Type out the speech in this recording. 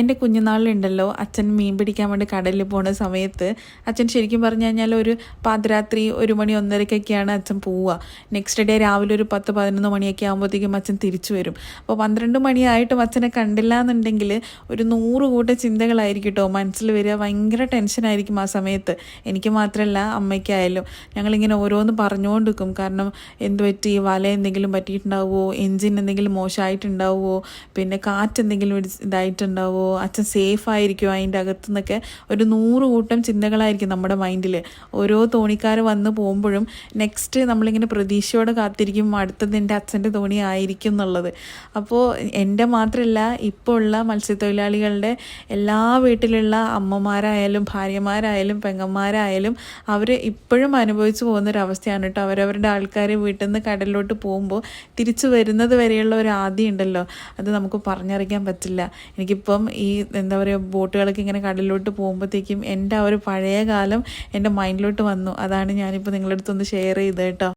എൻ്റെ കുഞ്ഞുനാളിലുണ്ടല്ലോ അച്ഛൻ മീൻ പിടിക്കാൻ വേണ്ടി കടലിൽ പോകുന്ന സമയത്ത് അച്ഛൻ ശരിക്കും പറഞ്ഞു കഴിഞ്ഞാൽ ഒരു പാതിരാത്രി 1 മണി 1:30 അച്ഛൻ പോവുക. നെക്സ്റ്റ് ഡേ രാവിലെ ഒരു 10-11 മണിയൊക്കെ ആകുമ്പോഴത്തേക്കും അച്ഛൻ തിരിച്ചു വരും. അപ്പോൾ 12 മണിയായിട്ടും അച്ഛനെ കണ്ടില്ല എന്നുണ്ടെങ്കിൽ ഒരു 100 കൂട്ടം ചിന്തകളായിരിക്കും കേട്ടോ മനസ്സിൽ വരിക. ഭയങ്കര ടെൻഷനായിരിക്കും ആ സമയത്ത്. എനിക്ക് മാത്രമല്ല അമ്മയ്ക്കായാലും. ഞങ്ങളിങ്ങനെ ഓരോന്ന് പറഞ്ഞുകൊണ്ട് നിൽക്കും. കാരണം എന്ത് പറ്റി, വല എന്തെങ്കിലും പറ്റിയിട്ടുണ്ടാവുമോ, എൻജിൻ എന്തെങ്കിലും മോശമായിട്ടുണ്ടാവുമോ, പിന്നെ കാറ്റ് എന്തെങ്കിലും ഇതായിട്ടുണ്ടാവുമോ, അച്ഛൻ സേഫ് ആയിരിക്കുമോ അതിൻ്റെ അകത്തു നിന്നൊക്കെ ഒരു 100 കൂട്ടം ചിന്തകളായിരിക്കും നമ്മുടെ മൈൻഡിൽ. ഓരോ തോണിക്കാർ വന്ന് പോകുമ്പോഴും നെക്സ്റ്റ് നമ്മളിങ്ങനെ പ്രതീക്ഷയോടെ കാത്തിരിക്കും അടുത്തത് എൻ്റെ അച്ഛൻ്റെ തോണി ആയിരിക്കും എന്നുള്ളത്. അപ്പോൾ എൻ്റെ മാത്രമല്ല ഇപ്പോൾ ഉള്ള മത്സ്യത്തൊഴിലാളികളുടെ എല്ലാ വീട്ടിലുള്ള അമ്മമാരായാലും ഭാര്യമാരായാലും പെങ്ങന്മാരായാലും അവർ ഇപ്പോഴും അനുഭവിച്ചു പോകുന്നൊരവസ്ഥയാണ് കേട്ടോ. അവരവരുടെ ആൾക്കാർ വീട്ടിൽ നിന്ന് കടലിലോട്ട് പോകുമ്പോൾ തിരിച്ചു വരുന്നത് വരെയുള്ള ഒരു ആദി ഉണ്ടല്ലോ, അത് നമുക്ക് പറഞ്ഞറിയിക്കാൻ പറ്റില്ല. എനിക്കിപ്പം ഈ എന്താ പറയുക ബോട്ടുകളൊക്കെ ഇങ്ങനെ കടലിലോട്ട് പോകുമ്പോഴത്തേക്കും എൻ്റെ ആ ഒരു പഴയ കാലം എൻ്റെ മൈൻഡിലോട്ട് വന്നു. അതാണ് ഞാനിപ്പോൾ നിങ്ങളുടെ അടുത്തൊന്ന് ഷെയർ ചെയ്തത് കേട്ടോ.